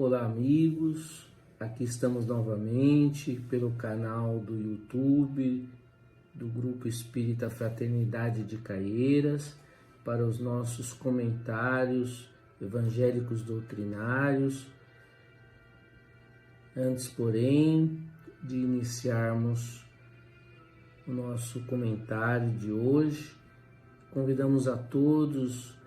Olá, amigos, aqui estamos novamente pelo canal do YouTube do Grupo Espírita Fraternidade de Caieiras para os nossos comentários evangélicos doutrinários. Antes, porém, de iniciarmos o nosso comentário de hoje, convidamos a todos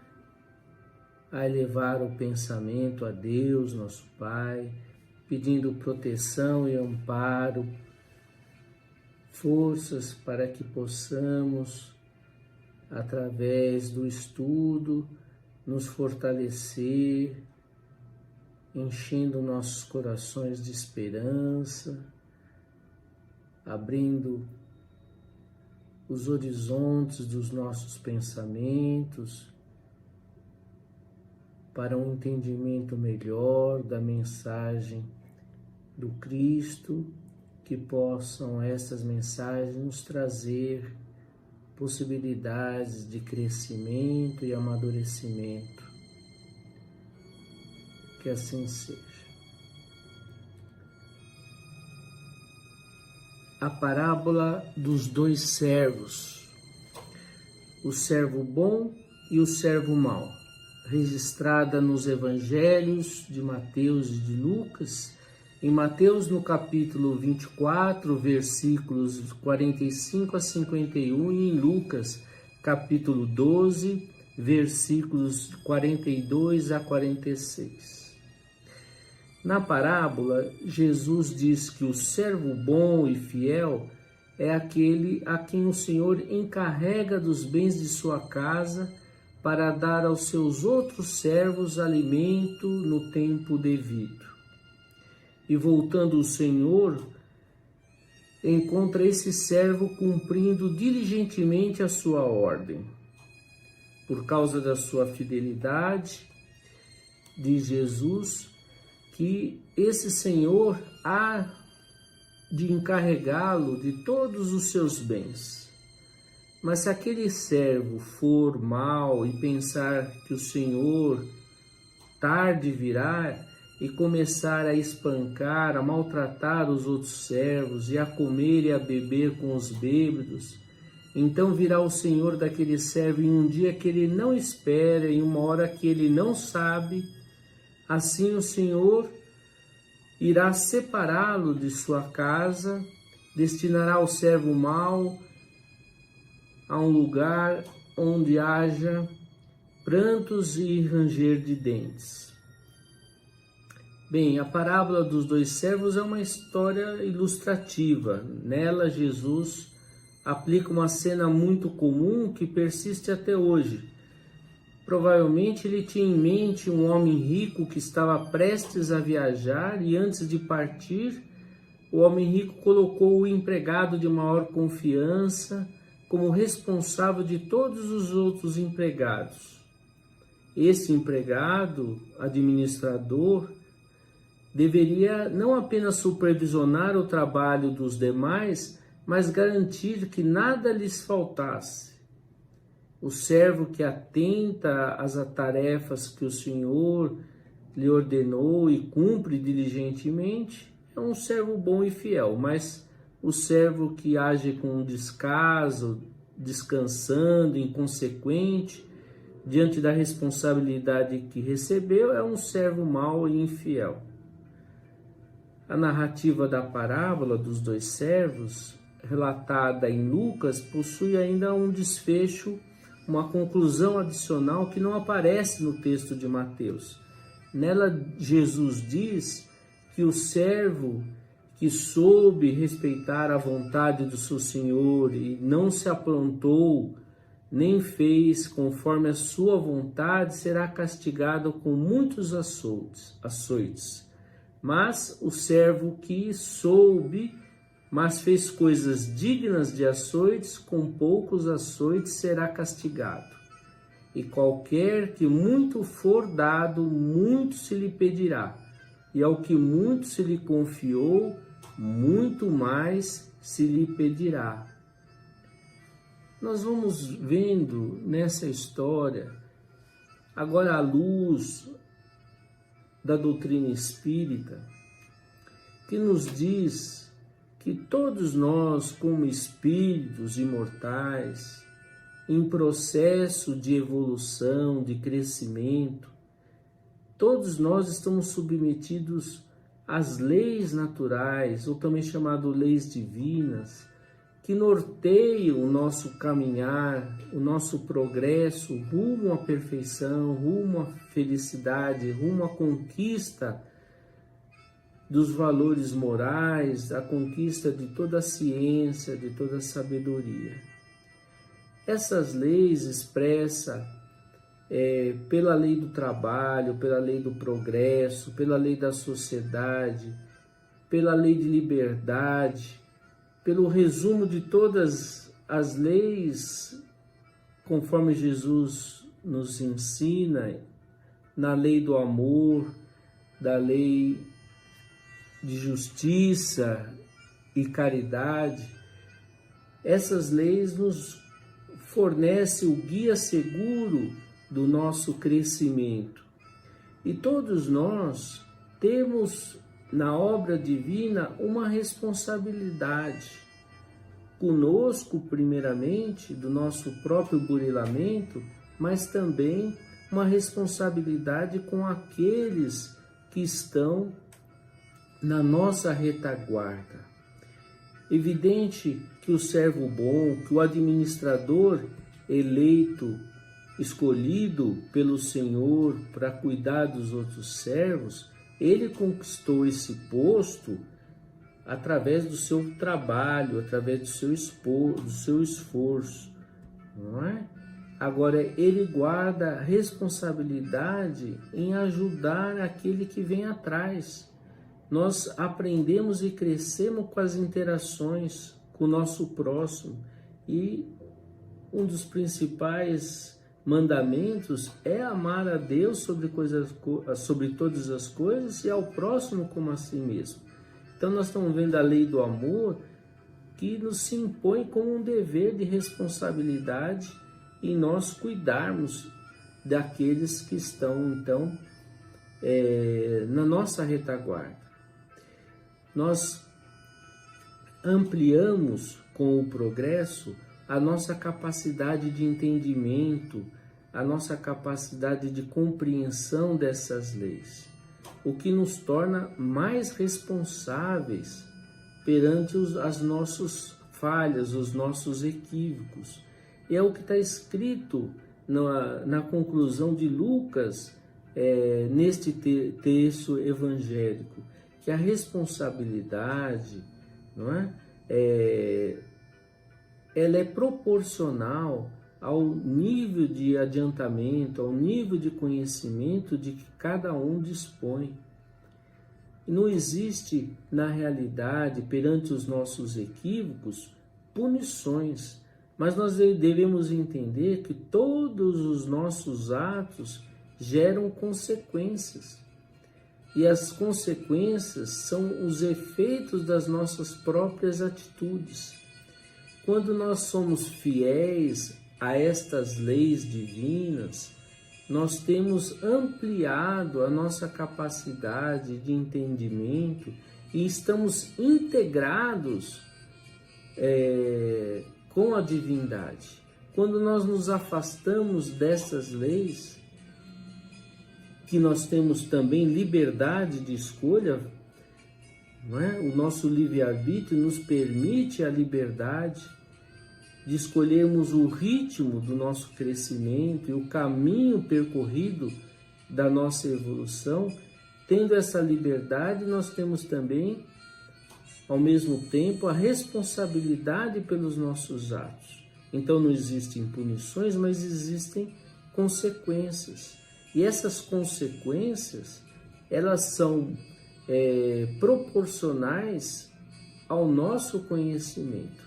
a elevar o pensamento a Deus, nosso Pai, pedindo proteção e amparo, forças para que possamos, através do estudo, nos fortalecer, enchendo nossos corações de esperança, abrindo os horizontes dos nossos pensamentos, para um entendimento melhor da mensagem do Cristo, que possam essas mensagens nos trazer possibilidades de crescimento e amadurecimento. Que assim seja. A parábola dos dois servos, o servo bom e o servo mau, registrada nos evangelhos de Mateus e de Lucas. Em Mateus, no capítulo 24, versículos 45 a 51, e em Lucas, capítulo 12, versículos 42 a 46. Na parábola, Jesus diz que o servo bom e fiel é aquele a quem o Senhor encarrega dos bens de sua casa para dar aos seus outros servos alimento no tempo devido. E voltando o Senhor, encontra esse servo cumprindo diligentemente a sua ordem. Por causa da sua fidelidade, diz Jesus que esse Senhor há de encarregá-lo de todos os seus bens. Mas se aquele servo for mau e pensar que o Senhor tarde virá e começar a espancar, a maltratar os outros servos e a comer e a beber com os bêbados, então virá o Senhor daquele servo em um dia que ele não espera, em uma hora que ele não sabe. Assim o Senhor irá separá-lo de sua casa, destinará o servo mau a um lugar onde haja prantos e ranger de dentes. Bem, a parábola dos dois servos é uma história ilustrativa. Nela, Jesus aplica uma cena muito comum que persiste até hoje. Provavelmente ele tinha em mente um homem rico que estava prestes a viajar e antes de partir, o homem rico colocou o empregado de maior confiança como responsável de todos os outros empregados. Esse empregado, administrador, deveria não apenas supervisionar o trabalho dos demais, mas garantir que nada lhes faltasse. O servo que atenta às tarefas que o Senhor lhe ordenou e cumpre diligentemente é um servo bom e fiel, mas o servo que age com descaso, descansando, inconsequente, diante da responsabilidade que recebeu, é um servo mau e infiel. A narrativa da parábola dos dois servos, relatada em Lucas, possui ainda um desfecho, uma conclusão adicional que não aparece no texto de Mateus. Nela, Jesus diz que o servo que soube respeitar a vontade do seu Senhor e não se aprontou, nem fez conforme a sua vontade, será castigado com muitos açoites. Mas o servo que soube, mas fez coisas dignas de açoites, com poucos açoites será castigado. E qualquer que muito for dado, muito se lhe pedirá. E ao que muito se lhe confiou, muito mais se lhe pedirá. Nós vamos vendo nessa história, agora à luz da doutrina espírita, que nos diz que todos nós, como espíritos imortais, em processo de evolução, de crescimento, todos nós estamos submetidos às leis naturais, ou também chamado leis divinas, que norteiam o nosso caminhar, o nosso progresso rumo à perfeição, rumo à felicidade, rumo à conquista dos valores morais, a conquista de toda a ciência, de toda a sabedoria. Essas leis expressam pela lei do trabalho, pela lei do progresso, pela lei da sociedade, pela lei de liberdade, pelo resumo de todas as leis, conforme Jesus nos ensina, na lei do amor, da lei de justiça e caridade. Essas leis nos fornecem o guia seguro do nosso crescimento. E todos nós temos na obra divina uma responsabilidade conosco, primeiramente, do nosso próprio burilamento, mas também uma responsabilidade com aqueles que estão na nossa retaguarda. Evidente que o servo bom, que o administrador eleito, escolhido pelo Senhor para cuidar dos outros servos, ele conquistou esse posto através do seu trabalho, através do seu esforço, não é? Agora, ele guarda responsabilidade em ajudar aquele que vem atrás. Nós aprendemos e crescemos com as interações com o nosso próximo, e um dos principais mandamentos é amar a Deus sobre todas as coisas e ao próximo como a si mesmo. Então nós estamos vendo a lei do amor que nos se impõe como um dever de responsabilidade em nós cuidarmos daqueles que estão então na nossa retaguarda. Nós ampliamos com o progresso a nossa capacidade de entendimento, a nossa capacidade de compreensão dessas leis, o que nos torna mais responsáveis perante as nossas falhas, os nossos equívocos. E é o que está escrito na conclusão de Lucas, neste texto evangélico, que a responsabilidade, não é? Ela é proporcional ao nível de adiantamento, ao nível de conhecimento de que cada um dispõe. Não existe, na realidade, perante os nossos equívocos, punições, mas nós devemos entender que todos os nossos atos geram consequências. E as consequências são os efeitos das nossas próprias atitudes. Quando nós somos fiéis a estas leis divinas, nós temos ampliado a nossa capacidade de entendimento e estamos integrados com a divindade. Quando nós nos afastamos dessas leis, que nós temos também liberdade de escolha, não é? O nosso livre-arbítrio nos permite a liberdade de escolhermos o ritmo do nosso crescimento e o caminho percorrido da nossa evolução. Tendo essa liberdade, nós temos também, ao mesmo tempo, a responsabilidade pelos nossos atos. Então não existem punições, mas existem consequências. E essas consequências, elas são proporcionais ao nosso conhecimento.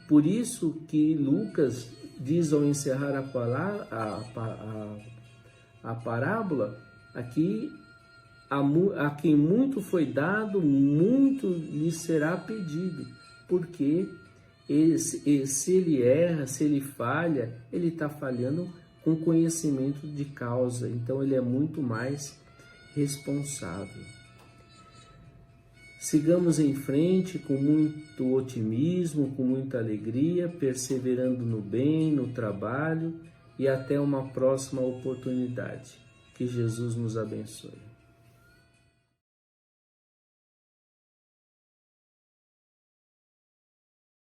Por isso que Lucas diz ao encerrar a parábola, aqui, a quem muito foi dado, muito lhe será pedido, porque se ele erra, se ele falha, ele está falhando com conhecimento de causa, então ele é muito mais responsável. Sigamos em frente com muito otimismo, com muita alegria, perseverando no bem, no trabalho e até uma próxima oportunidade. Que Jesus nos abençoe.